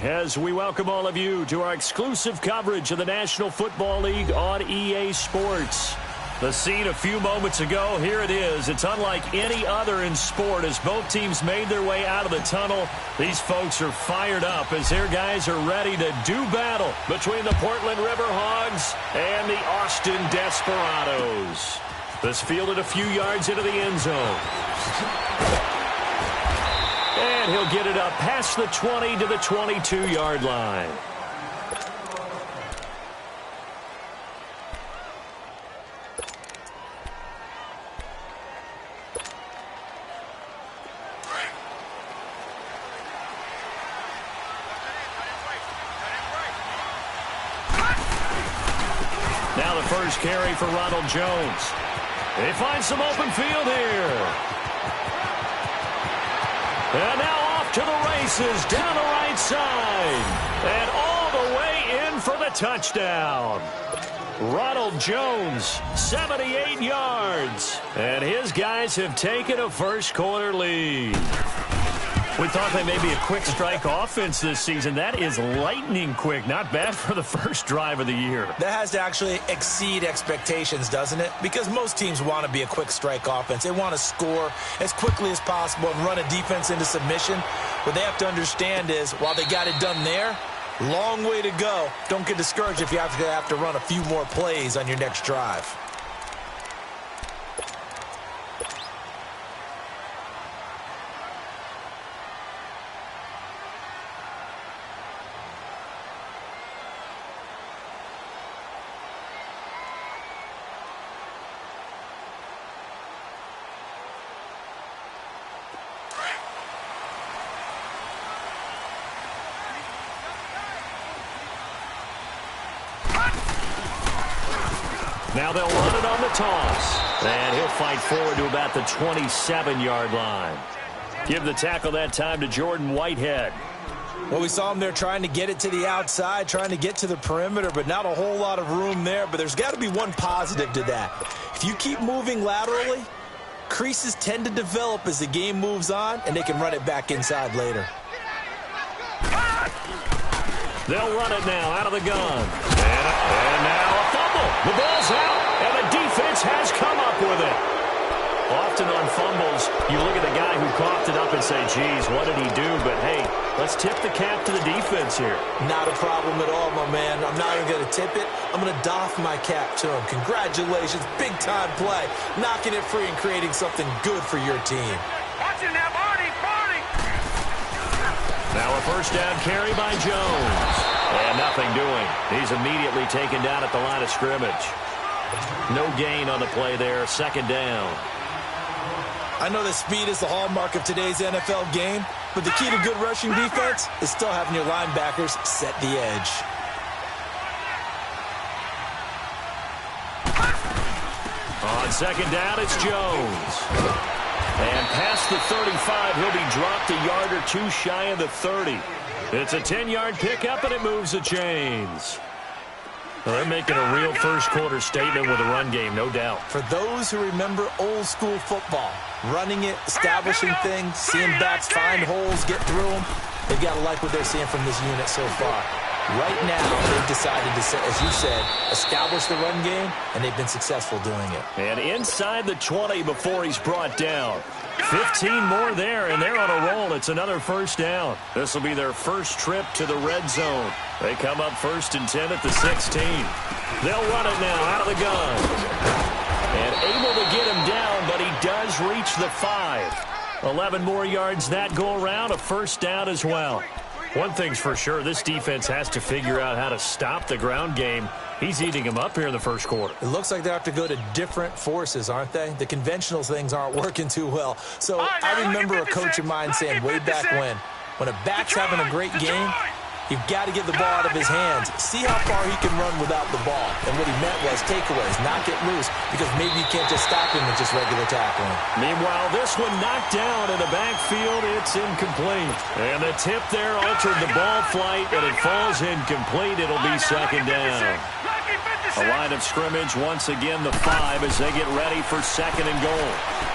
As we welcome all of you to our exclusive coverage of the National Football League on EA Sports. The scene a few moments ago, here it is. It's unlike any other in sport as both teams made their way out of the tunnel. These folks are fired up as their guys are ready to do battle between the Portland Riverhogs and the Austin Desperados. This fielded a few yards into the end zone. And he'll get it up past the 20 to the 22-yard line. Now the first carry for Ronald Jones. They find some open field here. And now off to the races down the right side. And all the way in for the touchdown. Ronald Jones, 78 yards. And his guys have taken a first-quarter lead. We thought they may be a quick strike offense this season. That is lightning quick. Not bad for the first drive of the year. That has to actually exceed expectations, doesn't it? Because most teams want to be a quick strike offense. They want to score as quickly as possible and run a defense into submission. What they have to understand is, while they got it done there, long way to go. Don't get discouraged if you have to run a few more plays on your next drive. Now they'll run it on the toss. And he'll fight forward to about the 27-yard line. Give the tackle that time to Jordan Whitehead. Well, we saw him there trying to get it to the outside, trying to get to the perimeter, but not a whole lot of room there. But there's got to be one positive to that. If you keep moving laterally, creases tend to develop as the game moves on, and they can run it back inside later. They'll run it now out of the gun. And now a fumble. The ball's out, and the defense has come up with it. Often on fumbles, you look at the guy who coughed it up and say, geez, what did he do? But, hey, let's tip the cap to the defense here. Not a problem at all, my man. I'm not even going to tip it. I'm going to doff my cap to him. Congratulations. Big-time play. Knocking it free and creating something good for your team. Watching that Barney. Now a first down carry by Jones. And nothing doing. He's immediately taken down at the line of scrimmage. No gain on the play there. Second down. I know that speed is the hallmark of today's NFL game, but the key to good rushing defense is still having your linebackers set the edge. On second down, it's Jones. And past the 35, he'll be dropped a yard or two shy of the 30. It's a 10-yard pickup, and it moves the chains. Well, they're making a real first-quarter statement with a run game, no doubt. For those who remember old-school football, running it, establishing things, seeing backs find holes, get through them, they've got to like what they're seeing from this unit so far. Right now, they've decided to, as you said, establish the run game, and they've been successful doing it. And inside the 20 before he's brought down. 15 more there, and they're on a roll. It's another first down. This will be their first trip to the red zone. They come up 1st and 10 at the 16. They'll run it now out of the gun. And able to get him down, but he does reach the 5. 11 more yards that go around, a first down as well. One thing's for sure, this defense has to figure out how to stop the ground game. He's eating them up here in the first quarter. It looks like they have to go to different forces, aren't they? The conventional things aren't working too well. So I remember a coach of mine saying way back when a back's having a great game, you've got to get the ball out of his hands. See how far he can run without the ball. And what he meant was takeaways, not get loose, because maybe you can't just stop him with just regular tackling. Meanwhile, this one knocked down in the backfield. It's incomplete. And the tip there altered the ball flight, and it falls incomplete. It'll be second down. A line of scrimmage, once again the 5 as they get ready for second and goal.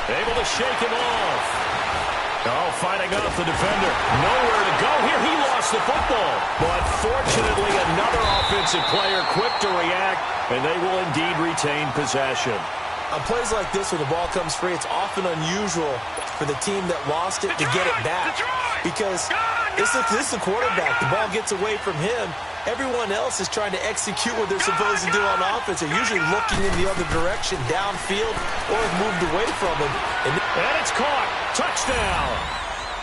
Able to shake him off. Oh, fighting off the defender. Nowhere to go here. He lost the football. But fortunately, another offensive player quick to react, and they will indeed retain possession. On plays like this, when the ball comes free, it's often unusual for the team that lost it to get it back. Because this is the quarterback. The ball gets away from him. Everyone else is trying to execute what they're supposed to do on offense. They're usually looking in the other direction, downfield, or have moved away from him. And it's caught. Touchdown.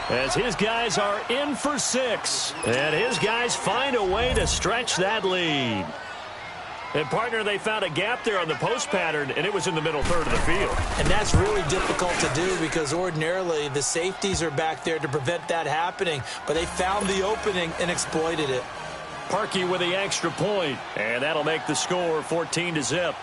As his guys are in for 6. And his guys find a way to stretch that lead. And, partner, they found a gap there on the post pattern, and it was in the middle third of the field. And that's really difficult to do because ordinarily the safeties are back there to prevent that happening. But they found the opening and exploited it. Parkey with the extra point, and that'll make the score 14-0.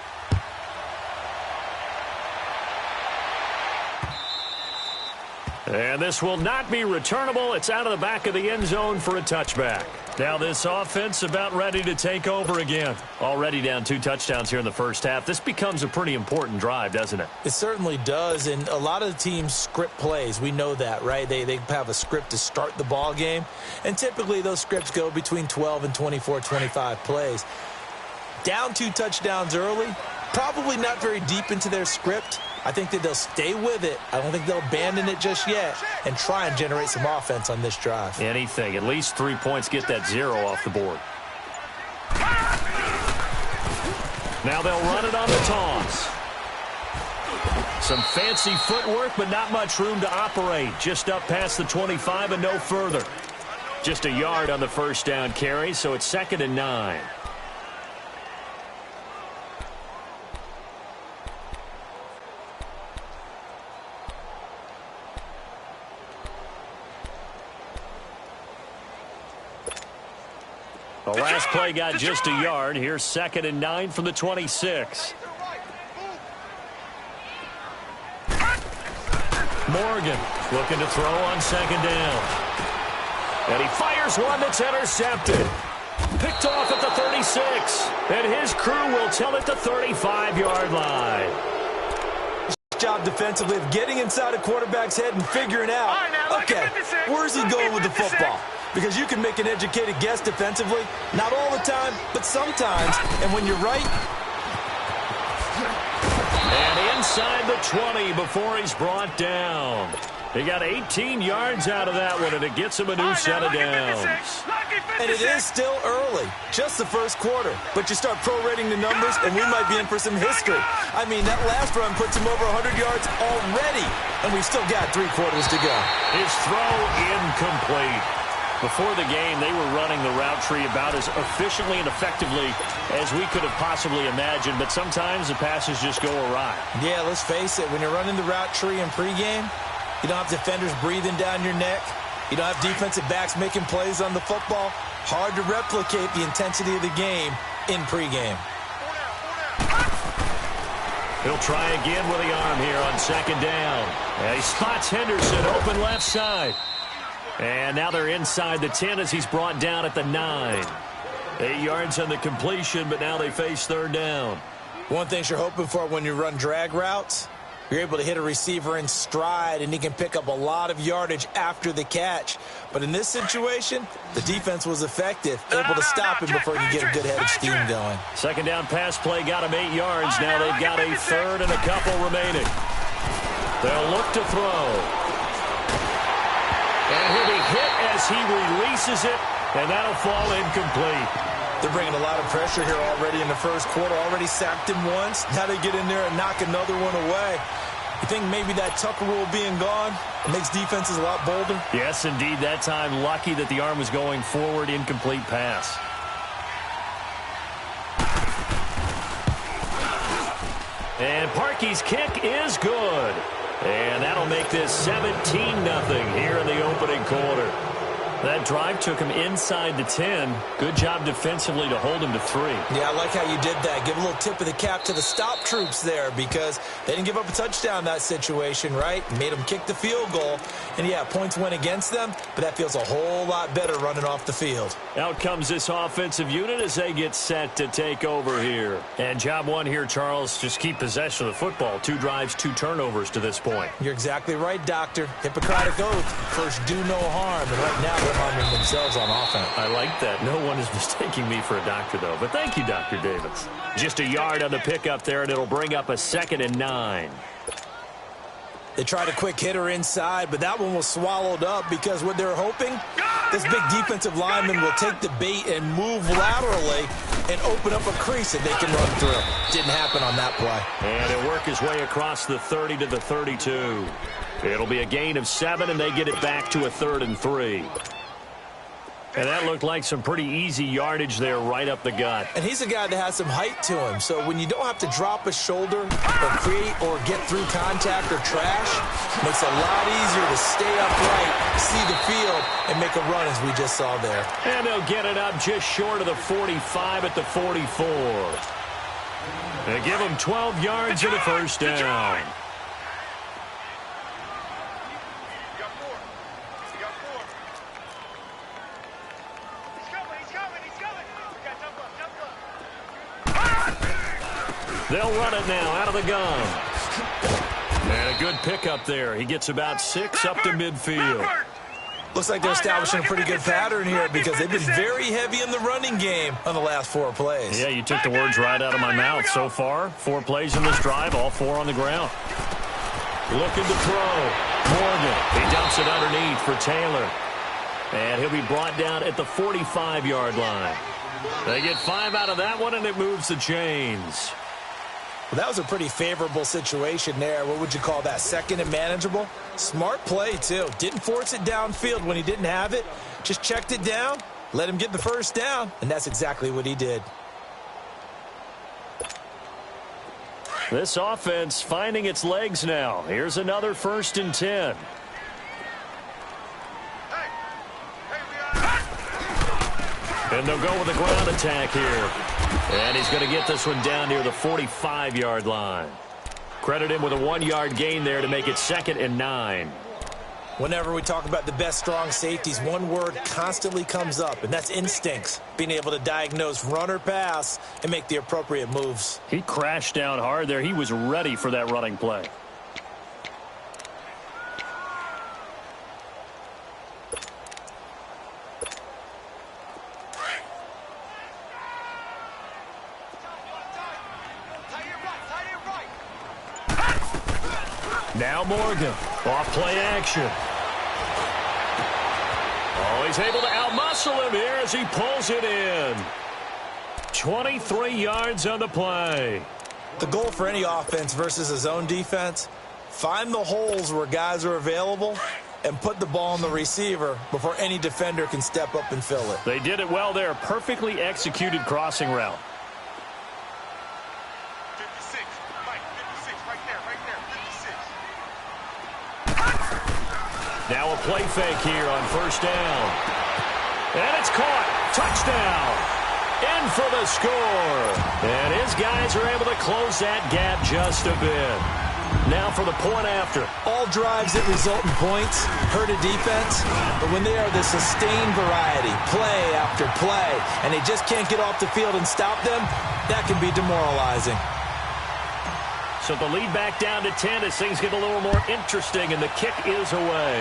And this will not be returnable. It's out of the back of the end zone for a touchback. Now this offense about ready to take over again. Already down 2 touchdowns here in the first half. This becomes a pretty important drive, doesn't it? It certainly does, and a lot of the teams script plays. We know that, right? They have a script to start the ball game, and typically those scripts go between 12 and 24, 25 plays. Down 2 touchdowns early, probably not very deep into their script. I think that they'll stay with it. I don't think they'll abandon it just yet and try and generate some offense on this drive. Anything. At least 3 points, get that 0 off the board. Now they'll run it on the toss. Some fancy footwork, but not much room to operate. Just up past the 25 and no further. Just a yard on the first down carry, so it's 2nd and 9. The last play got just a yard. Here's 2nd and 9 from the 26. Morgan looking to throw on 2nd down. And he fires one that's intercepted. Picked off at the 36. And his crew will tell it the 35-yard line. Job defensively of getting inside a quarterback's head and figuring out, okay, where's he going with the football? Because you can make an educated guess defensively. Not all the time, but sometimes. And when you're right. And inside the 20 before he's brought down. He got 18 yards out of that one, and it gets him a new set of downs. And it is still early, just the first quarter. But you start prorating the numbers, and we might be in for some history. I mean, that last run puts him over 100 yards already, and we've still got 3 quarters to go. His throw incomplete. Before the game, they were running the route tree about as efficiently and effectively as we could have possibly imagined, but sometimes the passes just go awry. Yeah, let's face it, when you're running the route tree in pregame, you don't have defenders breathing down your neck. You don't have defensive backs making plays on the football. Hard to replicate the intensity of the game in pregame. He'll try again with the arm here on 2nd down. And he spots Henderson open left side. And now they're inside the 10 as he's brought down at the 9. 8 yards on the completion, but now they face 3rd down. One thing you're hoping for when you run drag routes, you're able to hit a receiver in stride, and he can pick up a lot of yardage after the catch. But in this situation, the defense was effective, able to stop him before he could get a good head of steam going. 2nd down pass play got him 8 yards. Now they've got a 3rd and a couple remaining. They'll look to throw. And he'll be hit as he releases it, and that'll fall incomplete. They're bringing a lot of pressure here already in the first quarter. Already sacked him once. Now they get in there and knock another one away. You think maybe that Tucker rule being gone makes defenses a lot bolder? Yes, indeed. That time, lucky that the arm was going forward. Incomplete pass. And Parkey's kick is good. And that'll make this 17-0 here in the opening quarter. That drive took him inside the 10. Good job defensively to hold him to 3. Yeah, I like how you did that. Give a little tip of the cap to the stop troops there because they didn't give up a touchdown in that situation, right? Made them kick the field goal. And, yeah, points went against them, but that feels a whole lot better running off the field. Out comes this offensive unit as they get set to take over here. And job one here, Charles, just keep possession of the football. 2 drives, 2 turnovers to this point. You're exactly right, Doctor. Hippocratic oath. First, do no harm. And right now, they're harming themselves on offense. I like that. No one is mistaking me for a doctor, though. But thank you, Dr. Davis. Just a yard on the pickup there, and it'll bring up a 2nd and 9. They tried a quick hitter inside, but that one was swallowed up because what they're hoping, this big defensive lineman will take the bait and move laterally and open up a crease that they can run through. Didn't happen on that play. And he'll work his way across the 30 to the 32. It'll be a gain of 7, and they get it back to a 3rd and 3. And that looked like some pretty easy yardage there right up the gut. And he's a guy that has some height to him. So when you don't have to drop a shoulder or create or get through contact or trash, it makes it a lot easier to stay upright, see the field, and make a run as we just saw there. And they'll get it up just short of the 45 at the 44. They give him 12 yards and a first down. They'll run it now out of the gun. And a good pickup there. He gets about 6 up to midfield. Looks like they're establishing a pretty good pattern here because they've been very heavy in the running game on the last 4 plays. Yeah, you took the words right out of my mouth. So far, 4 plays in this drive, all 4 on the ground. Looking to throw. Morgan, he dumps it underneath for Taylor. And he'll be brought down at the 45-yard line. They get 5 out of that one, and it moves the chains. Well, that was a pretty favorable situation there. What would you call that? 2nd and manageable? Smart play, too. Didn't force it downfield when he didn't have it. Just checked it down, let him get the first down, and that's exactly what he did. This offense finding its legs now. Here's another 1st and 10. And they'll go with a ground attack here. And he's going to get this one down near the 45-yard line. Credit him with a 1-yard gain there to make it 2nd and 9. Whenever we talk about the best strong safeties, one word constantly comes up, and that's instincts. Being able to diagnose run or pass and make the appropriate moves. He crashed down hard there. He was ready for that running play. Now Morgan, off play action. Oh, he's able to outmuscle him here as he pulls it in. 23 yards on the play. The goal for any offense versus a zone defense, find the holes where guys are available and put the ball on the receiver before any defender can step up and fill it. They did it well there. Perfectly executed crossing route. Now a play fake here on 1st down. And it's caught. Touchdown. In for the score. And his guys are able to close that gap just a bit. Now for the point after. All drives that result in points hurt a defense, but when they are the sustained variety, play after play, and they just can't get off the field and stop them, that can be demoralizing. So the lead back down to 10 as things get a little more interesting, and the kick is away.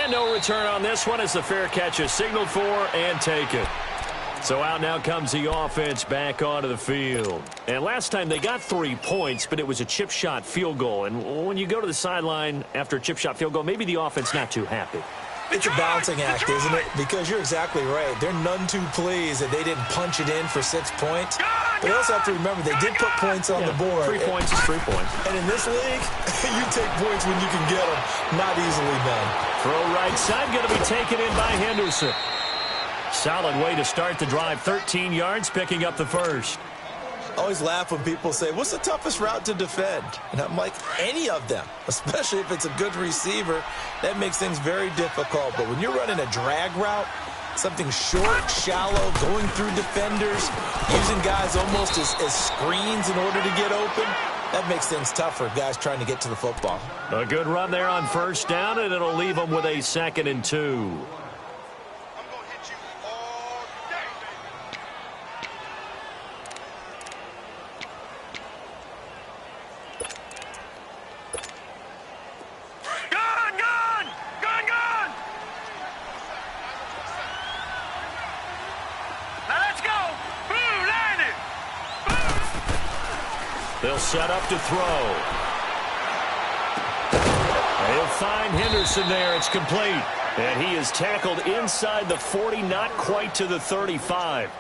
And no return on this one as the fair catch is signaled for and taken. So out now comes the offense back onto the field. And last time they got 3 points, but it was a chip shot field goal. And when you go to the sideline after a chip shot field goal, maybe the offense not too happy. It's a balancing act, isn't it? Because you're exactly right. They're none too pleased that they didn't punch it in for 6 points. But you also have to remember they did put points on the board. 3 points is 3 points. And in this league, you take points when you can get them. Not easily done. Throw right side going to be taken in by Henderson. Solid way to start the drive. 13 yards, picking up the first. I always laugh when people say, what's the toughest route to defend? And I'm like, any of them, especially if it's a good receiver. That makes things very difficult. But when you're running a drag route, something short, shallow, going through defenders, using guys almost as screens in order to get open, that makes things tough for guys trying to get to the football. A good run there on first down, and it'll leave them with a 2nd and 2. They'll set up to throw. They'll find Henderson there. It's complete. And he is tackled inside the 40, not quite to the 35.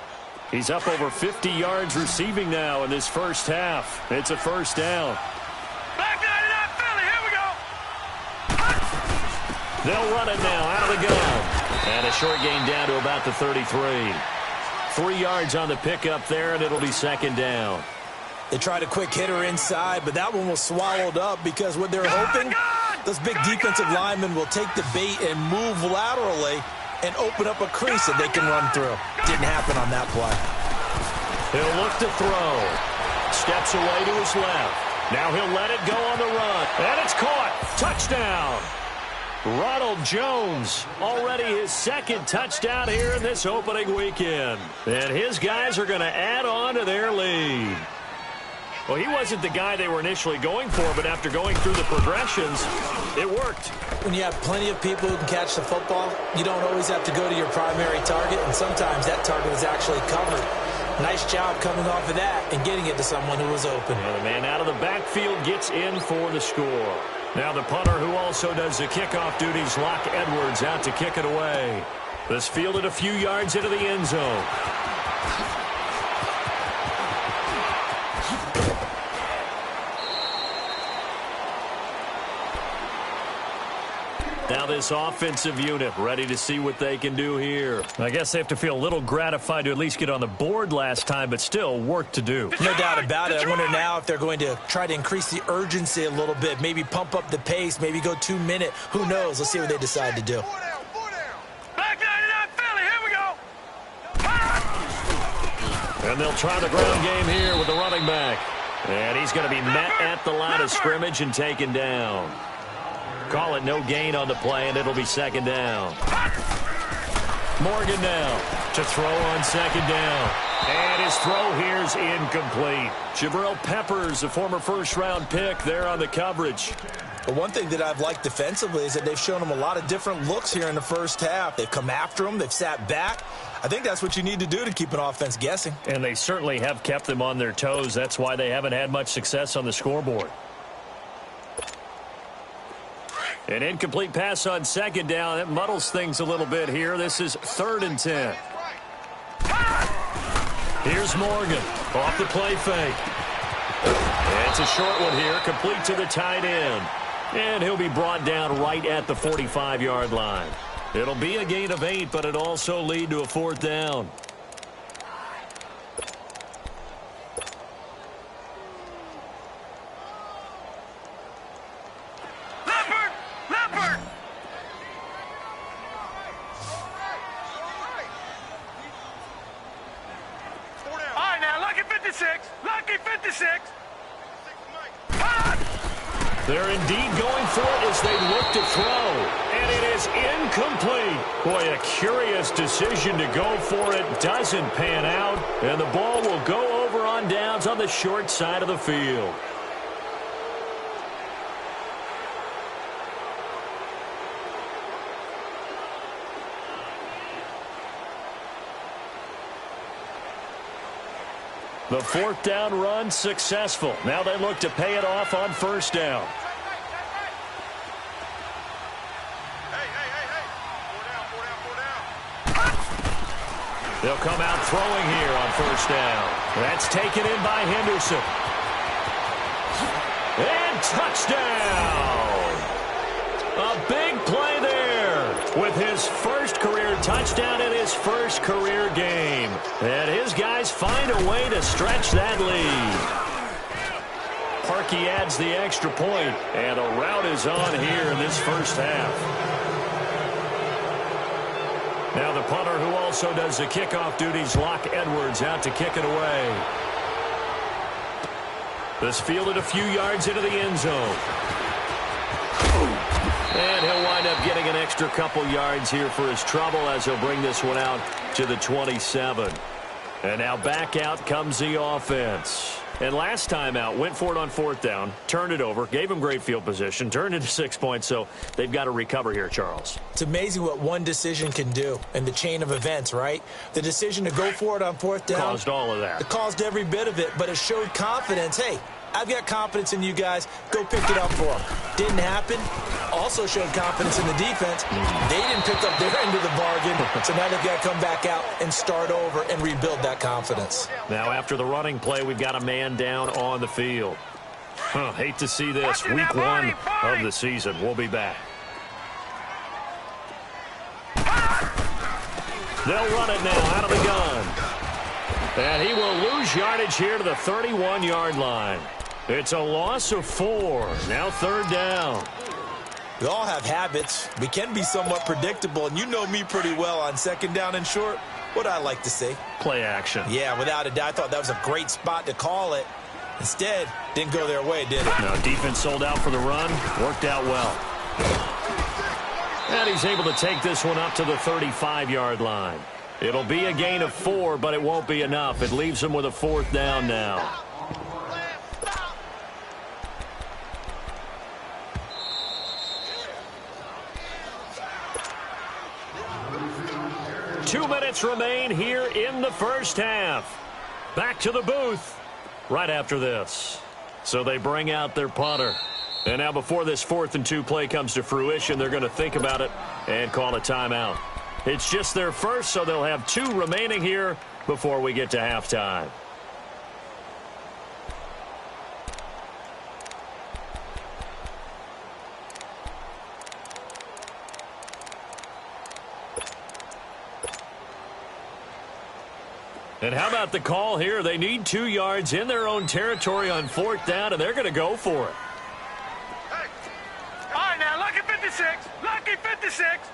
He's up over 50 yards receiving now in this first half. It's a first down. Back 99 Philly, here we go. They'll run it now out of the gun. And a short gain down to about the 33. 3 yards on the pickup there, and it'll be 2nd down. They tried a quick hitter inside, but that one was swallowed up because what they're hoping, those big defensive linemen will take the bait and move laterally and open up a crease that they can run through. Didn't happen on that play. He'll look to throw. Steps away to his left. Now he'll let it go on the run. And it's caught. Touchdown. Ronald Jones, already his 2nd touchdown here in this opening weekend. And his guys are going to add on to their lead. Well, he wasn't the guy they were initially going for, but after going through the progressions, it worked. When you have plenty of people who can catch the football, you don't always have to go to your primary target, and sometimes that target is actually covered. Nice job coming off of that and getting it to someone who was open. And the man out of the backfield gets in for the score. Now the punter who also does the kickoff duties, Locke Edwards, out to kick it away. This fielded a few yards into the end zone. Now this offensive unit ready to see what they can do here. I guess they have to feel a little gratified to at least get on the board last time, but still work to do. No doubt about it. I wonder now if they're going to try to increase the urgency a little bit, maybe pump up the pace, maybe go 2 minute. Who knows? Let's see what they decide to do. Back 99 Philly, here we go. And they'll try the ground game here with the running back. And he's going to be met at the line of scrimmage and taken down. Call it no gain on the play, and it'll be 2nd down. Morgan now to throw on 2nd down. And his throw here's incomplete. Jabril Peppers, a former first-round pick, there on the coverage. But one thing that I've liked defensively is that they've shown him a lot of different looks here in the first half. They've come after him. They've sat back. I think that's what you need to do to keep an offense guessing. And they certainly have kept them on their toes. That's why they haven't had much success on the scoreboard. An incomplete pass on 2nd down. That muddles things a little bit here. This is 3rd and 10. Here's Morgan off the play fake. It's a short one here, complete to the tight end. And he'll be brought down right at the 45-yard line. It'll be a gain of 8, but it'll also lead to a 4th down. Lucky 56. They're indeed going for it as they look to throw. And it is incomplete. Boy, a curious decision to go for it. Doesn't pan out. And the ball will go over on downs on the short side of the field. The 4th down run successful. Now they look to pay it off on 1st down. They'll come out throwing here on 1st down. That's taken in by Henderson. And touchdown! A big play there with his first career touchdown in his first career game. And his guys find a way to stretch that lead. Parkey adds the extra point, and a rout is on here in this first half. Now the punter who also does the kickoff duties, Locke Edwards, out to kick it away. This fielded a few yards into the end zone. And he'll wind up getting an extra couple yards here for his trouble as he'll bring this one out to the 27. And now back out comes the offense. And last time out, went for it on fourth down, turned it over, gave him great field position, turned into 6 points, so they've got to recover here, Charles. It's amazing what one decision can do in the chain of events, right? The decision to go for it on fourth down. Caused all of that. It caused every bit of it, but it showed confidence. Hey, I've got confidence in you guys. Go pick it up for them. Didn't happen. Also showed confidence in the defense. They didn't pick up their end of the bargain, so now they've got to come back out and start over and rebuild that confidence. Now after the running play, we've got a man down on the field. Hate to see this. Week 1 of the season. We'll be back. They'll run it now out of the gun. And he will lose yardage here to the 31-yard line. It's a loss of 4. Now third down. We all have habits. We can be somewhat predictable, and you know me pretty well on second down and short. What I like to say? Play action. Yeah, without a doubt. I thought that was a great spot to call it. Instead, didn't go their way, did it? No, defense sold out for the run. Worked out well. And he's able to take this one up to the 35-yard line. It'll be a gain of 4, but it won't be enough. It leaves him with a fourth down now. Two minutes remain here in the first half. Back to the booth right after this. So they bring out their punter. And now before this 4th and 2 play comes to fruition, they're going to think about it and call a timeout. It's just their first, so they'll have 2 remaining here before we get to halftime. And how about the call here? They need 2 yards in their own territory on fourth down, and they're going to go for it. Hey. All right, now, lucky 56. Lucky 56.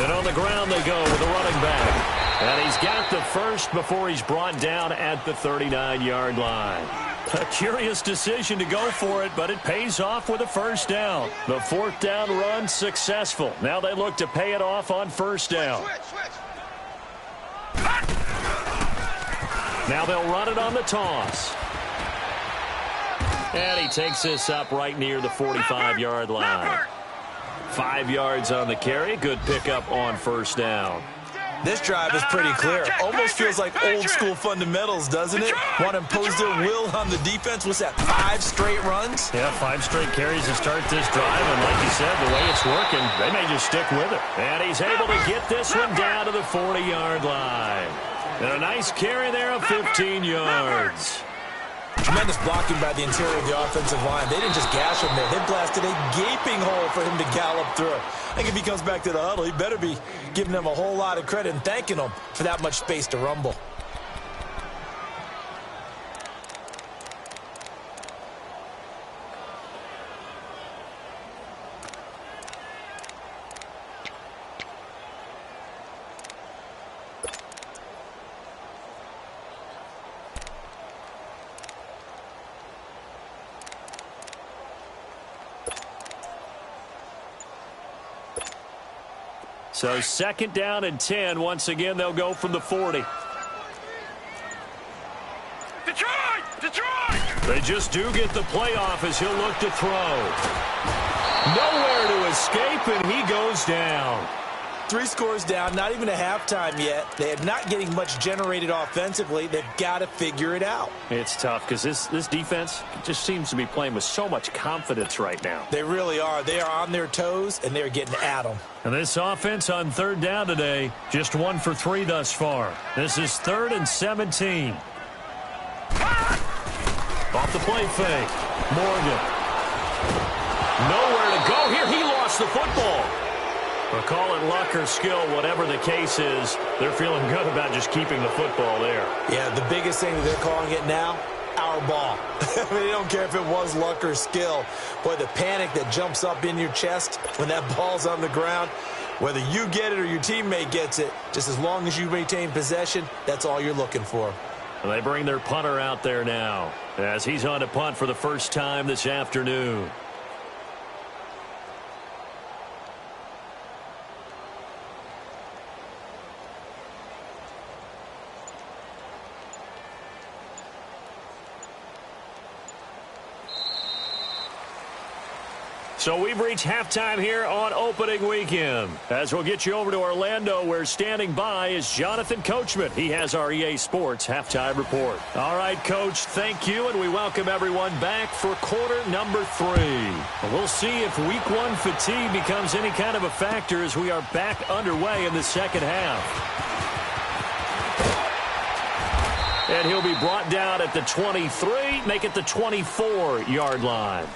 And on the ground they go with a running back. And he's got the first before he's brought down at the 39-yard line. A curious decision to go for it, but it pays off with a first down. The fourth down run successful. Now they look to pay it off on first down. Now they'll run it on the toss. And he takes this up right near the 45-yard line. 5 yards on the carry. Good pickup on first down. This drive is pretty clear. Almost feels like old-school fundamentals, doesn't it? Want to impose their will on the defense. What's that, 5 straight runs? Yeah, 5 straight carries to start this drive. And like you said, the way it's working, they may just stick with it. And he's able to get this one down to the 40-yard line. And a nice carry there of 15 yards. Tremendous blocking by the interior of the offensive line. They didn't just gash him there. They blasted a gaping hole for him to gallop through. I think if he comes back to the huddle, he better be giving them a whole lot of credit and thanking them for that much space to rumble. So second down and 10. Once again, they'll go from the 40. Detroit! Detroit! They just do get the playoff as he'll look to throw. Nowhere to escape, and he goes down. 3 scores down, not even a halftime yet. They are not getting much generated offensively. They've got to figure it out. It's tough because this defense just seems to be playing with so much confidence right now. They really are. They are on their toes, and they're getting at them. And this offense on third down today, just 1 for 3 thus far. This is 3rd and 17. Off the play fake. Morgan. Nowhere to go here. He lost the football. Well, call it luck or skill, whatever the case is, they're feeling good about just keeping the football there. Yeah, the biggest thing that they're calling it now, our ball. I mean, they don't care if it was luck or skill. Boy, the panic that jumps up in your chest when that ball's on the ground, whether you get it or your teammate gets it, just as long as you maintain possession, that's all you're looking for. And they bring their punter out there now as he's on to punt for the first time this afternoon. So we've reached halftime here on opening weekend. As we'll get you over to Orlando, where standing by is Jonathan Coachman. He has our EA Sports halftime report. All right, Coach, thank you, and we welcome everyone back for quarter number 3. We'll see if week 1 fatigue becomes any kind of a factor as we are back underway in the second half. And he'll be brought down at the 23, make it the 24-yard line.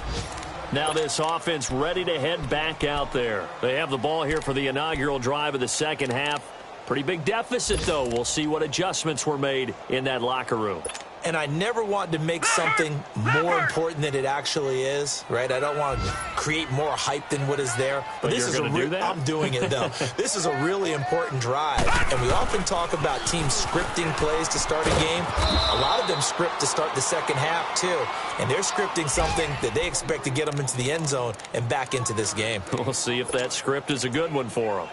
Now this offense ready to head back out there. They have the ball here for the inaugural drive of the second half. Pretty big deficit, though. We'll see what adjustments were made in that locker room. And I never want to make something more important than it actually is, right? I don't want to create more hype than what is there. But this is do that? I'm doing it, though. This is a really important drive. And we often talk about teams scripting plays to start a game. A lot of them script to start the second half, too. And they're scripting something that they expect to get them into the end zone and back into this game. We'll see if that script is a good one for them.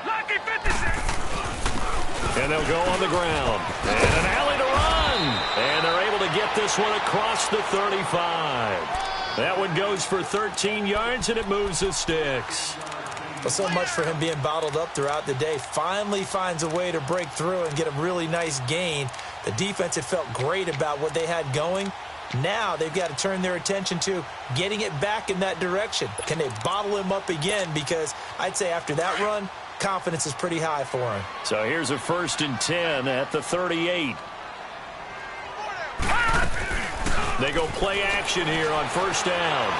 Lucky 56. And they'll go on the ground. And an alley to run. And they're able to get this one across the 35. That one goes for 13 yards, and it moves the sticks. Well, so much for him being bottled up throughout the day. Finally finds a way to break through and get a really nice gain. The defense had felt great about what they had going. Now they've got to turn their attention to getting it back in that direction. Can they bottle him up again? Because I'd say after that run, confidence is pretty high for him. So here's a 1st and 10 at the 38. They go play action here on 1st down.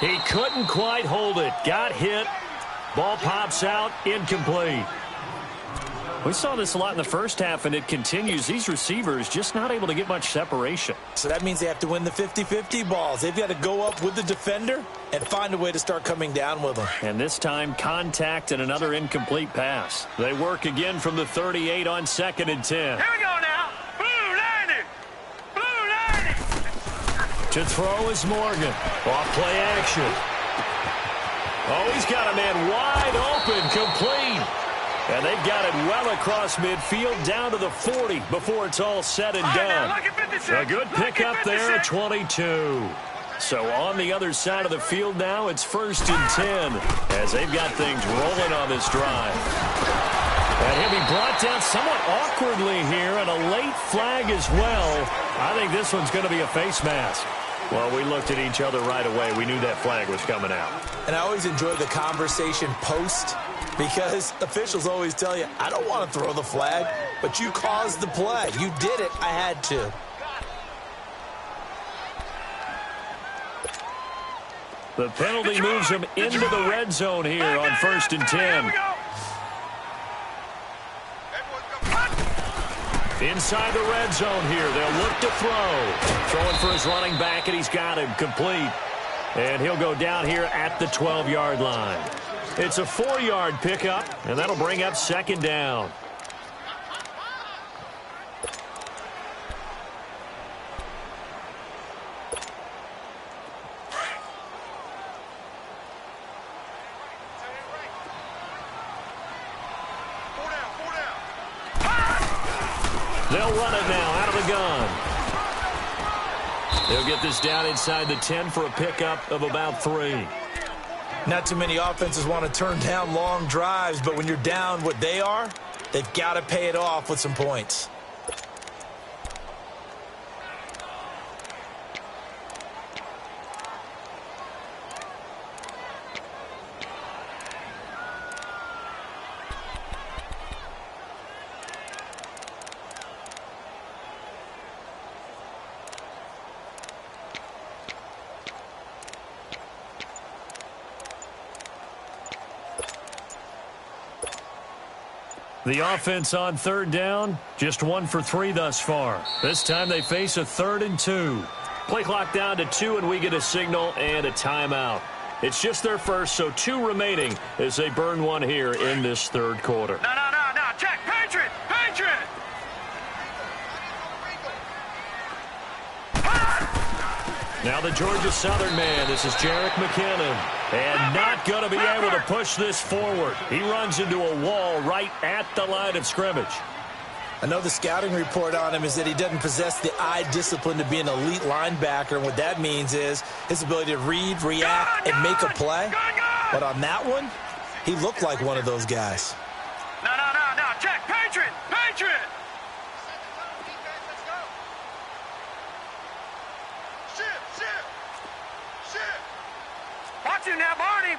He couldn't quite hold it. Got hit. Ball pops out. Incomplete. We saw this a lot in the first half, and it continues. These receivers just not able to get much separation. So that means they have to win the 50-50 balls. They've got to go up with the defender and find a way to start coming down with them. And this time, contact and another incomplete pass. They work again from the 38 on 2nd and 10. Here we go now. Blue 90. Blue 90. To throw is Morgan. Off play action. Oh, he's got a man wide open, complete. And they've got it well across midfield down to the 40 before it's all said and done. A good pickup there at 22. So on the other side of the field now, it's 1st and 10 as they've got things rolling on this drive. And he'll be brought down somewhat awkwardly here, and a late flag as well. I think this one's going to be a face mask. Well, we looked at each other right away. We knew that flag was coming out. And I always enjoy the conversation post, because officials always tell you, I don't want to throw the flag, but you caused the play. You did it. I had to. The penalty moves them into the red zone here on 1st and 10. Inside the red zone here. They'll look to throw. Throwing for his running back, and he's got him complete. And he'll go down here at the 12-yard line. It's a 4-yard pickup, and that'll bring up 2nd down. They'll run it now out of the gun. They'll get this down inside the 10 for a pickup of about 3. Not too many offenses want to turn down long drives, but when you're down what they are, they've got to pay it off with some points. The offense on third down, just 1 for 3 thus far. This time they face a 3rd and 2. Play clock down to 2, and we get a signal and a timeout. It's just their first, so 2 remaining as they burn one here in this third quarter. No. Check. Patriot. Now the Georgia Southern man, this is Jerick McKinnon, and not going to be able to push this forward. He runs into a wall right at the line of scrimmage. I know the scouting report on him is that he doesn't possess the eye discipline to be an elite linebacker, and what that means is his ability to read, react, and make a play. But on that one, he looked like one of those guys. No. Check. Patriot. Watch him now, Barney.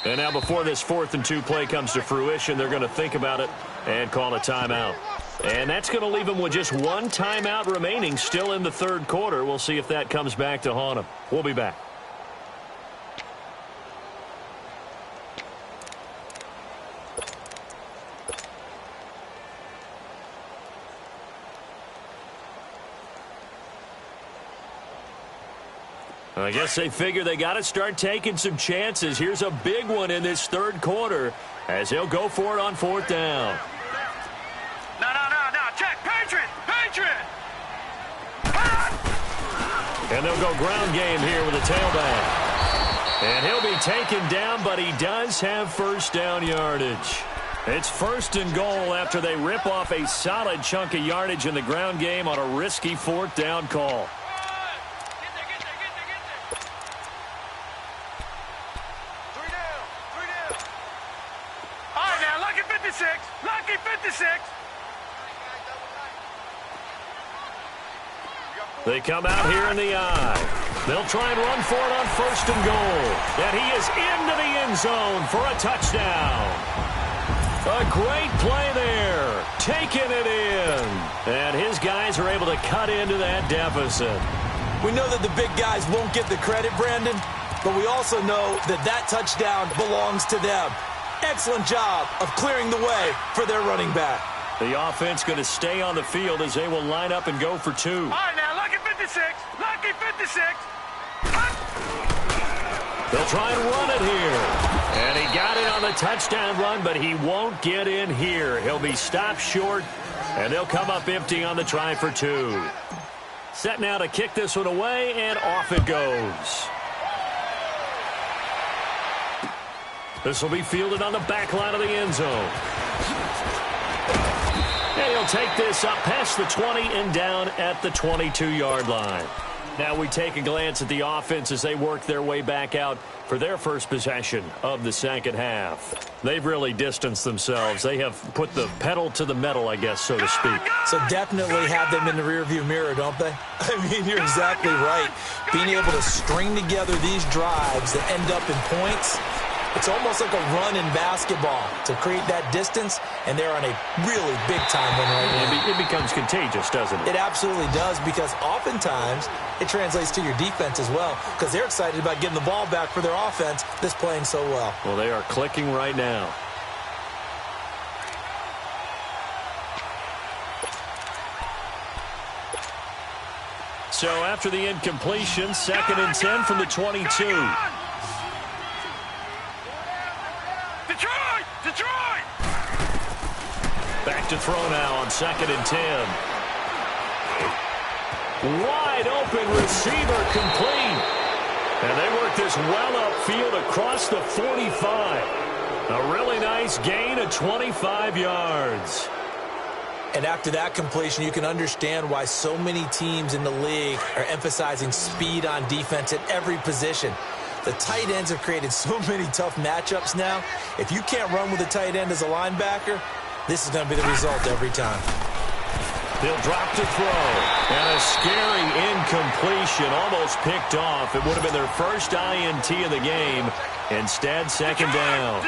And now before this 4th and 2 play comes to fruition, they're going to think about it and call a timeout. And that's going to leave them with just 1 timeout remaining still in the third quarter. We'll see if that comes back to haunt them. We'll be back. I guess they figure they got to start taking some chances. Here's a big one in this third quarter as they'll go for it on 4th down. No. Check. Patriot. And they'll go ground game here with a tailback. And he'll be taken down, but he does have first down yardage. It's 1st and goal after they rip off a solid chunk of yardage in the ground game on a risky 4th down call. Lucky 56. They come out here in the eye. They'll try and run for it on 1st and goal. And he is into the end zone for a touchdown. A great play there. Taking it in. And his guys are able to cut into that deficit. We know that the big guys won't get the credit, Brandon, but we also know that that touchdown belongs to them. Excellent job of clearing the way for their running back. The offense going to stay on the field as they will line up and go for 2. All right, now, Lucky 56. They'll try and run it here. And he got it on the touchdown run, but he won't get in here. He'll be stopped short, and they'll come up empty on the try for 2. Set now to kick this one away, and off it goes. This will be fielded on the back line of the end zone. And he'll take this up past the 20 and down at the 22-yard line. Now we take a glance at the offense as they work their way back out for their first possession of the second half. They've really distanced themselves. They have put the pedal to the metal, I guess, so to speak. So definitely have them in the rearview mirror, don't they? I mean, you're exactly right. Being able to string together these drives that end up in points, it's almost like a run in basketball to create that distance, and they're on a really big-time one right now. It becomes contagious, doesn't it? It absolutely does, because oftentimes it translates to your defense as well, because they're excited about getting the ball back for their offense that's playing so well. Well, they are clicking right now. So after the incompletion, 2nd and 10 from the 22. Detroit! Back to throw now on 2nd and 10. Wide open receiver complete. And they work this well upfield across the 45. A really nice gain of 25 yards. And after that completion, you can understand why so many teams in the league are emphasizing speed on defense at every position. The tight ends have created so many tough matchups now. If you can't run with a tight end as a linebacker, this is going to be the result every time. He'll drop to throw. And a scary incompletion, almost picked off. It would have been their first INT of the game. Instead, 2nd down.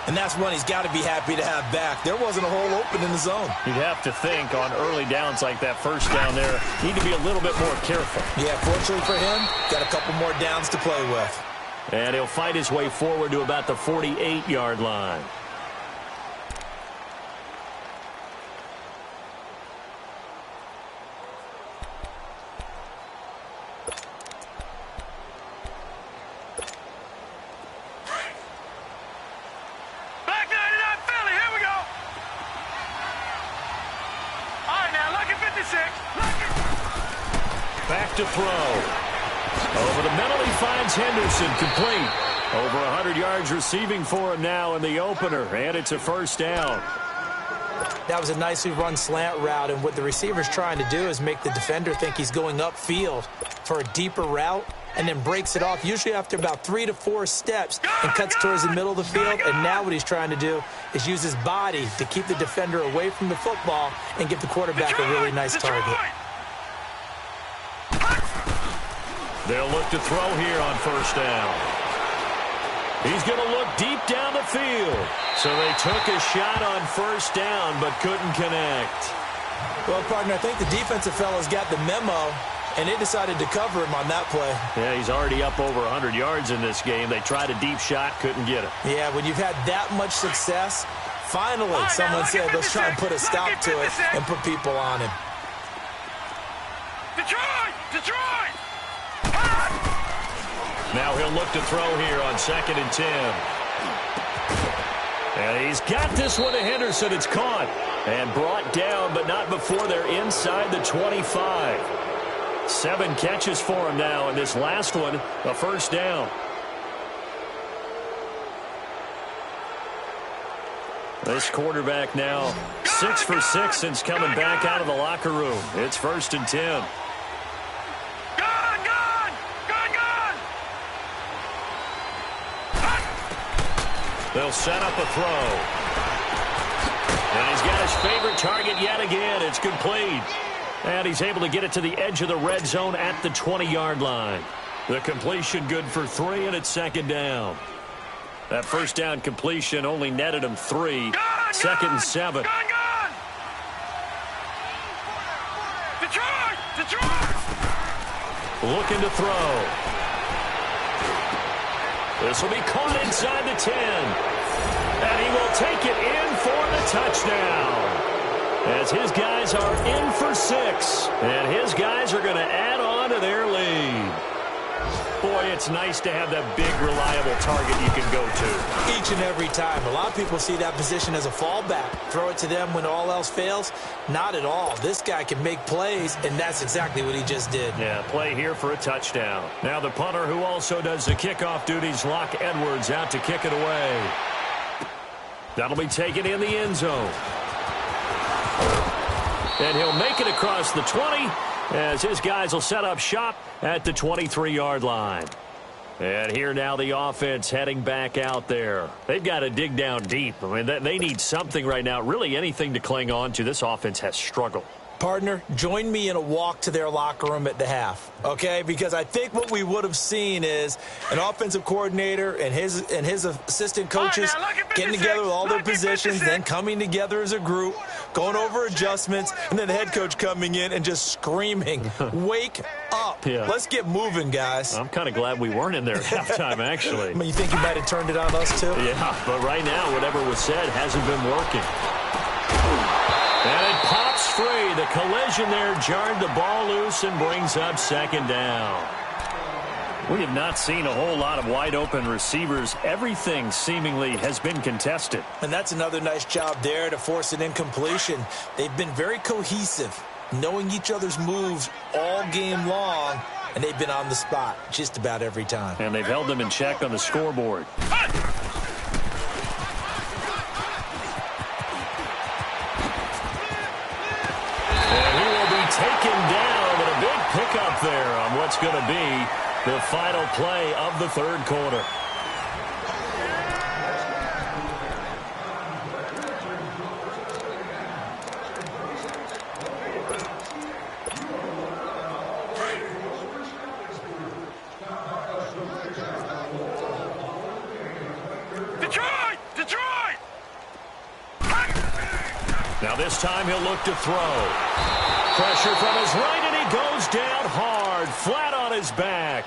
And that's one he's got to be happy to have back. There wasn't a hole open in the zone. You'd have to think on early downs like that first down there, need to be a little bit more careful. Yeah, fortunately for him, got a couple more downs to play with. And he'll fight his way forward to about the 48-yard line. Back 99 Philly, here we go. All right, now, lucky 56. Back to throw. Over the middle, he finds Henderson, complete. Over 100 yards receiving for him now in the opener, and it's a first down. That was a nicely run slant route, and what the receiver's trying to do is make the defender think he's going upfield for a deeper route, and then breaks it off, usually after about 3 to 4 steps, and cuts towards the middle of the field. And now what he's trying to do is use his body to keep the defender away from the football and give the quarterback a really nice target. They'll look to throw here on first down. He's going to look deep down the field. So they took a shot on first down but couldn't connect. Well, partner, I think the defensive fellows got the memo, and they decided to cover him on that play. Yeah, he's already up over 100 yards in this game. They tried a deep shot, couldn't get it. Yeah, when you've had that much success, finally someone said, let's try and put a stop to it and put people on him. Detroit! Detroit! Now he'll look to throw here on 2nd and 10. And he's got this one to Henderson. It's caught and brought down, but not before they're inside the 25. 7 catches for him now, and this last one, a first down. This quarterback now 6 for 6 since coming back out of the locker room. It's 1st and 10. They'll set up a throw. And he's got his favorite target yet again. It's complete. And he's able to get it to the edge of the red zone at the 20-yard line. The completion good for 3, and it's 2nd down. That first down completion only netted him 3. 2nd and 7. Detroit! Detroit! Looking to throw. This will be caught inside the 10. And he will take it in for the touchdown. As his guys are in for 6. And his guys are going to add on to their lead. Boy, it's nice to have that big, reliable target you can go to. Each and every time. A lot of people see that position as a fallback. Throw it to them when all else fails. Not at all. This guy can make plays, and that's exactly what he just did. Yeah, play here for a touchdown. Now the punter, who also does the kickoff duties, Locke Edwards, out to kick it away. That'll be taken in the end zone. And he'll make it across the 20 as his guys will set up shop at the 23-yard line. And here now the offense heading back out there. They've got to dig down deep. I mean, they need something right now, really anything to cling on to. This offense has struggled. Partner, join me in a walk to their locker room at the half, okay? Because I think what we would have seen is an offensive coordinator and his assistant coaches getting together with all their positions, then coming together as a group, going over adjustments, and then the head coach coming in and just screaming, wake up. Yeah. Let's get moving, guys. I'm kind of glad we weren't in there at halftime, actually. I mean, you think you might have turned it on us, too? Yeah, but right now, whatever was said hasn't been working. And it pops free. The collision there jarred the ball loose and brings up 2nd down. We have not seen a whole lot of wide-open receivers. Everything seemingly has been contested. And that's another nice job there to force an incompletion. They've been very cohesive, knowing each other's moves all game long, and they've been on the spot just about every time. And they've held them in check on the scoreboard. Taken down, but a big pickup there on what's going to be the final play of the 3rd quarter. Detroit! Detroit! Now this time he'll look to throw. Pressure from his right, and he goes down hard, flat on his back.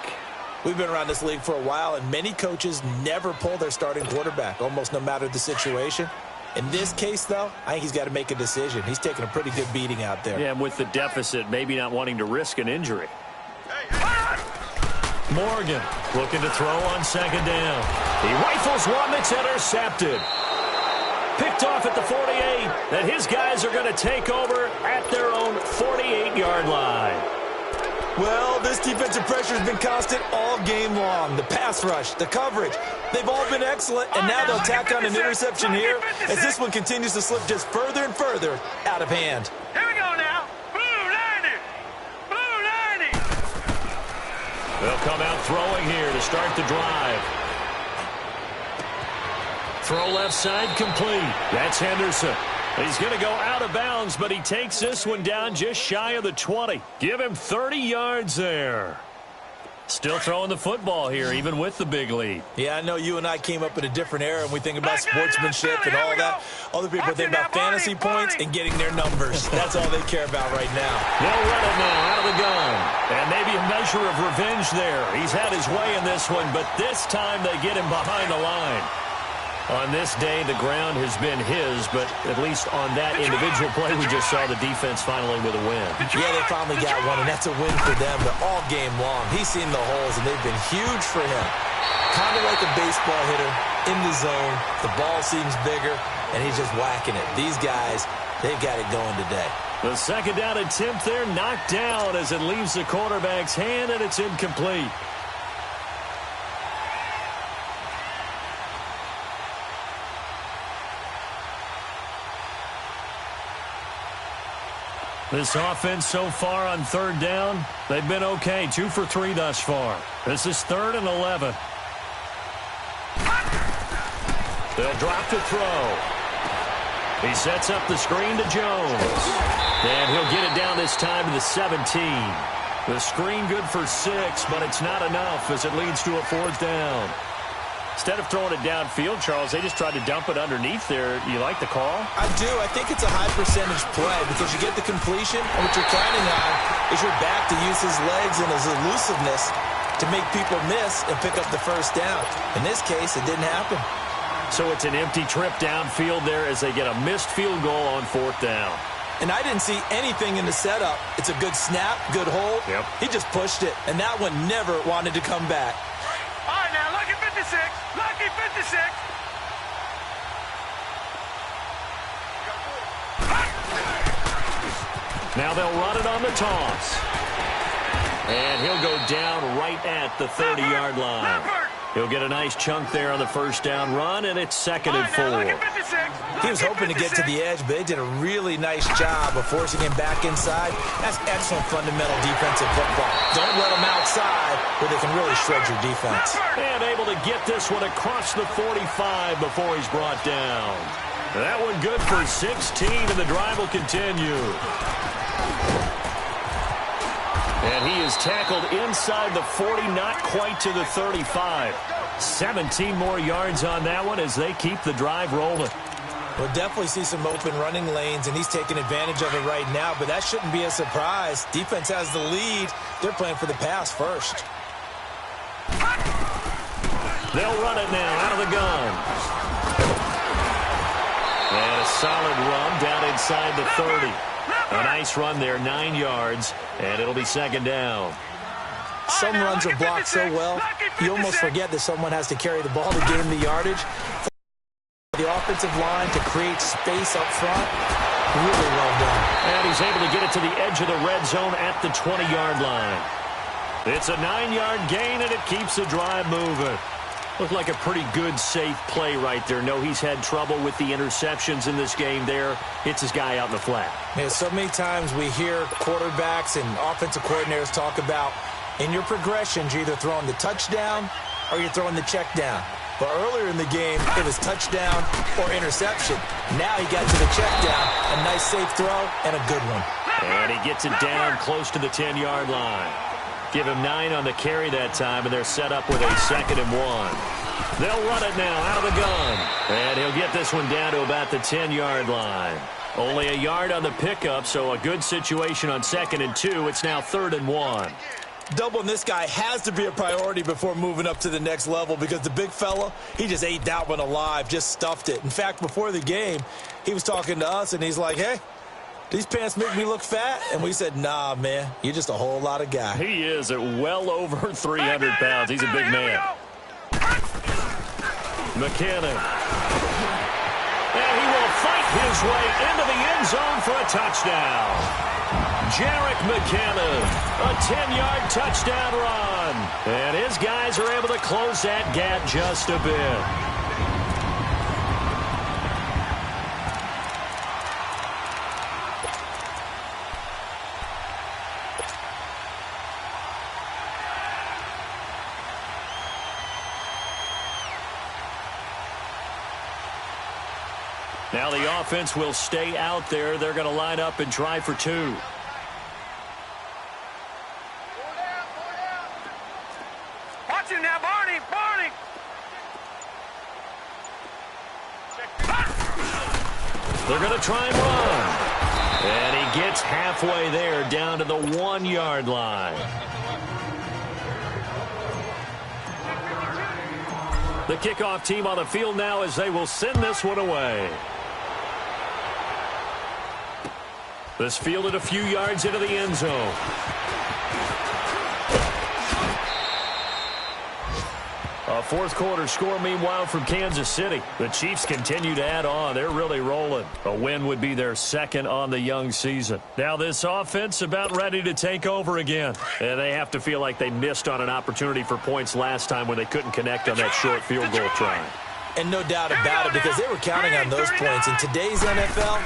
We've been around this league for a while, and many coaches never pull their starting quarterback, almost no matter the situation. In this case, though, I think he's got to make a decision. He's taking a pretty good beating out there. Yeah, and with the deficit, maybe not wanting to risk an injury. Morgan looking to throw on second down. He rifles one that's intercepted. Picked off at the 48, and his guys are going to take over at their own 48-yard line. Well, this defensive pressure has been constant all game long. The pass rush, the coverage, they've all been excellent, and now they'll tack on an interception here as this one continues to slip just further and further out of hand. Here we go now. Blue 90. Blue 90. They'll come out throwing here to start the drive. Throw left side complete. That's Henderson. He's going to go out of bounds, but he takes this one down just shy of the 20. Give him 30 yards there. Still throwing the football here, even with the big lead. Yeah, I know you and I came up in a different era, and we think about sportsmanship and all that. Other people think about fantasy points and getting their numbers. That's all they care about right now. They'll run it now out of the gun. And maybe a measure of revenge there. He's had his way in this one, but this time they get him behind the line. On this day, the ground has been his, but at least on that individual play, we just saw the defense finally with a win. Yeah, they finally got one, and that's a win for them. But all game long, he's seen the holes, and they've been huge for him. Kind of like a baseball hitter in the zone. The ball seems bigger, and he's just whacking it. These guys, they've got it going today. The second down attempt there knocked down as it leaves the quarterback's hand, and it's incomplete. This offense so far on third down, they've been okay. 2 for 3 thus far. This is 3rd and 11. They'll drop to throw. He sets up the screen to Jones. And he'll get it down this time to the 17. The screen good for 6, but it's not enough as it leads to a 4th down. Instead of throwing it downfield, Charles, they just tried to dump it underneath there. You like the call? I do. I think it's a high percentage play because you get the completion, and what you're counting on is your back to use his legs and his elusiveness to make people miss and pick up the first down. In this case, it didn't happen. So it's an empty trip downfield there as they get a missed field goal on 4th down. And I didn't see anything in the setup. It's a good snap, good hold. Yep. He just pushed it, and that one never wanted to come back. All right, now, lucky 56. Lucky 56. Now they'll run it on the toss. And he'll go down right at the 30-yard line. He'll get a nice chunk there on the first down run, and it's 2nd and 4. He was hoping to get to the edge, but they did a really nice job of forcing him back inside. That's excellent fundamental defensive football. Don't let him outside where they can really shred your defense. And able to get this one across the 45 before he's brought down. That one good for 16, and the drive will continue. And he is tackled inside the 40, not quite to the 35. 17 more yards on that one as they keep the drive rolling. We'll definitely see some open running lanes, and he's taking advantage of it right now, but that shouldn't be a surprise. Defense has the lead. They're playing for the pass first. They'll run it now out of the gun. And a solid run down inside the 30. A nice run there, 9 yards, and it'll be 2nd down. Some runs are blocked so well, you almost forget that someone has to carry the ball to gain the yardage. The offensive line to create space up front, really well done. And he's able to get it to the edge of the red zone at the 20-yard line. It's a 9-yard gain, and it keeps the drive moving. Looked like a pretty good, safe play right there. No, he's had trouble with the interceptions in this game there. Hits his guy out in the flat. Yeah, so many times we hear quarterbacks and offensive coordinators talk about in your progressions, you're either throwing the touchdown or you're throwing the check down. But earlier in the game, it was touchdown or interception. Now he got to the check down, a nice safe throw, and a good one. And he gets it down close to the 10-yard line. Give him 9 on the carry that time, and they're set up with a 2nd and 1. They'll run it now out of the gun. And he'll get this one down to about the 10-yard line. Only a yard on the pickup, so a good situation on 2nd and 2. It's now 3rd and 1. Doubling this guy has to be a priority before moving up to the next level because the big fella, he just ate that one alive, just stuffed it. In fact, before the game, he was talking to us, and he's like, hey, these pants make me look fat? And we said, nah, man, you're just a whole lot of guy. He is at well over 300 pounds. He's a big man. McKinnon. And he will fight his way into the end zone for a touchdown. Jerick McKinnon, a 10-yard touchdown run. And his guys are able to close that gap just a bit. Now the offense will stay out there. They're going to line up and try for two. Watch him now, Barney. Barney. They're going to try and run. And he gets halfway there down to the 1-yard line. The kickoff team on the field now as they will send this one away. This fielded a few yards into the end zone. A fourth quarter score, meanwhile, from Kansas City. The Chiefs continue to add on. They're really rolling. A win would be their second on the young season. Now this offense about ready to take over again. And they have to feel like they missed on an opportunity for points last time when they couldn't connect on that short field goal try. And no doubt about it, because they were counting on those points. In today's NFL,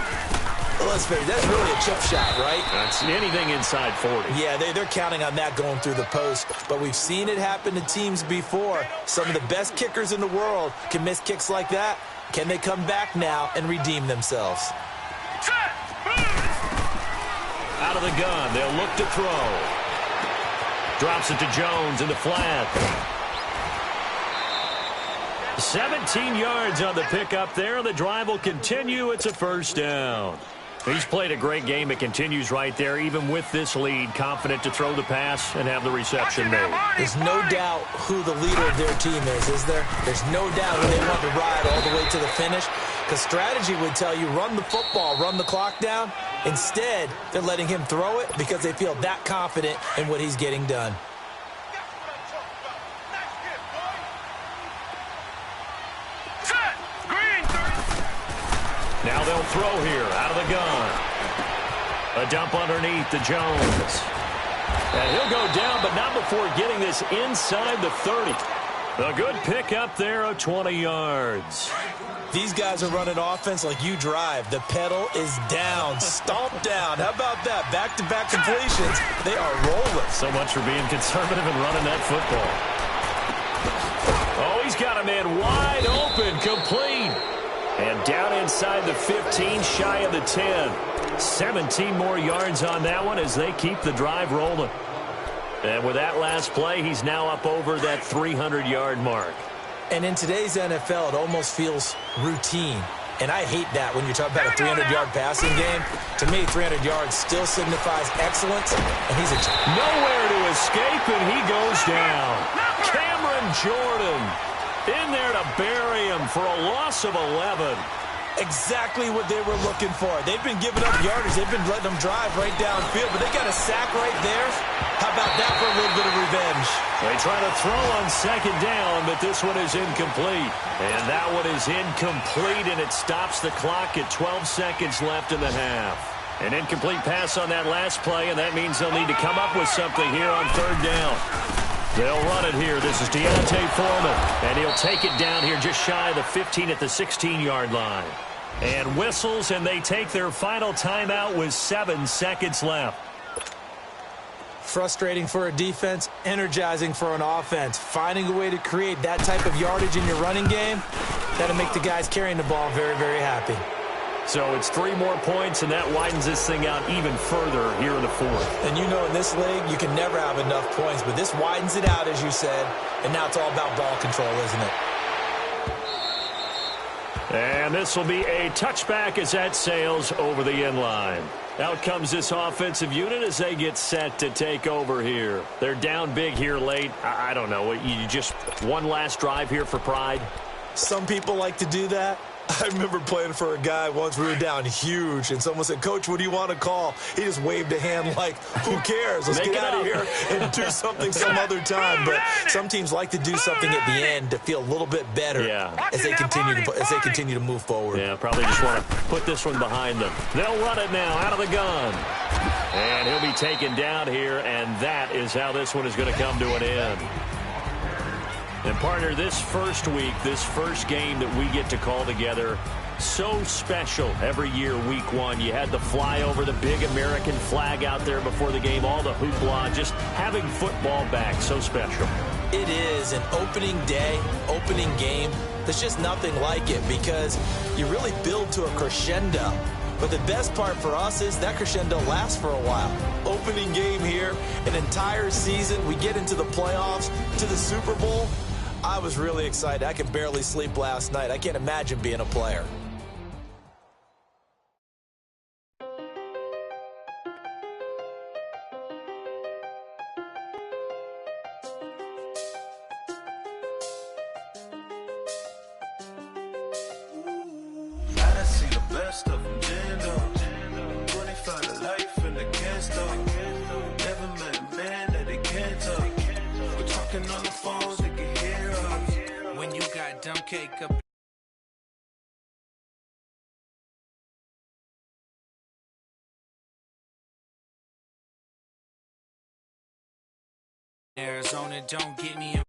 let's face it, that's really a chip shot, right? That's anything inside 40. Yeah, they're counting on that going through the post. But we've seen it happen to teams before. Some of the best kickers in the world can miss kicks like that. Can they come back now and redeem themselves? Out of the gun, they'll look to throw. Drops it to Jones in the flat. 17 yards on the pickup there. The drive will continue. It's a first down. He's played a great game. It continues right there, even with this lead, confident to throw the pass and have the reception made. There's no doubt who the leader of their team is there? There's no doubt who they want to ride all the way to the finish, because strategy would tell you run the football, run the clock down. Instead, they're letting him throw it because they feel that confident in what he's getting done. Now they'll throw here out of the gun. A dump underneath to Jones. And he'll go down, but not before getting this inside the 30. A good pick up there of 20 yards. These guys are running offense like you drive. The pedal is down, stomped down. How about that? Back-to-back completions. They are rolling. So much for being conservative and running that football. Oh, he's got a man wide open, complete. And down inside the 15, shy of the 10. 17 more yards on that one as they keep the drive rolling. And with that last play, he's now up over that 300-yard mark. And in today's NFL, it almost feels routine. And I hate that when you talk about a 300-yard passing game. To me, 300 yards still signifies excellence, and he's nowhere to escape, and he goes down. Cameron Jordan in there to bury him for a loss of 11. Exactly what they were looking for. They've been giving up yardage. They've been letting them drive right downfield, but they got a sack right there. How about that for a little bit of revenge? They try to throw on second down, but this one is incomplete. And that one is incomplete, and it stops the clock at 12 seconds left in the half. An incomplete pass on that last play, and that means they'll need to come up with something here on third down. They'll run it here. This is Deontay Foreman, and he'll take it down here just shy of the 15 at the 16-yard line. And whistles, and they take their final timeout with 7 seconds left. Frustrating for a defense, energizing for an offense. Finding a way to create that type of yardage in your running game, that'll make the guys carrying the ball very, very happy. So it's 3 more points, and that widens this thing out even further here in the fourth. And you know in this league, you can never have enough points, but this widens it out, as you said, and now it's all about ball control, isn't it? And this will be a touchback as that sails over the end line. Out comes this offensive unit as they get set to take over here. They're down big here late. I don't know. You just one last drive here for pride? Some people like to do that. I remember playing for a guy once. We were down huge, and someone said, "Coach, what do you want to call?" He just waved a hand like, who cares? Let's get out of here and do something some other time. But some teams like to do something at the end to feel a little bit better as they continue to move forward. Yeah, probably just want to put this one behind them. They'll run it now out of the gun. And he'll be taken down here, and that is how this one is going to come to an end. And, partner, this first week, this first game that we get to call together, so special every year, week one. You had the flyover, the big American flag out there before the game, all the hoopla, just having football back, so special. It is an opening day, opening game. There's just nothing like it because you really build to a crescendo. But the best part for us is that crescendo lasts for a while. Opening game here, an entire season. We get into the playoffs, to the Super Bowl. I was really excited. I could barely sleep last night. I can't imagine being a player. I see the best of them, Jando. 25 to life in the can't stop. Never met a man that they can't talk. We're talking on the phones, they can hear us. When you got dumb cake up Arizona, don't get me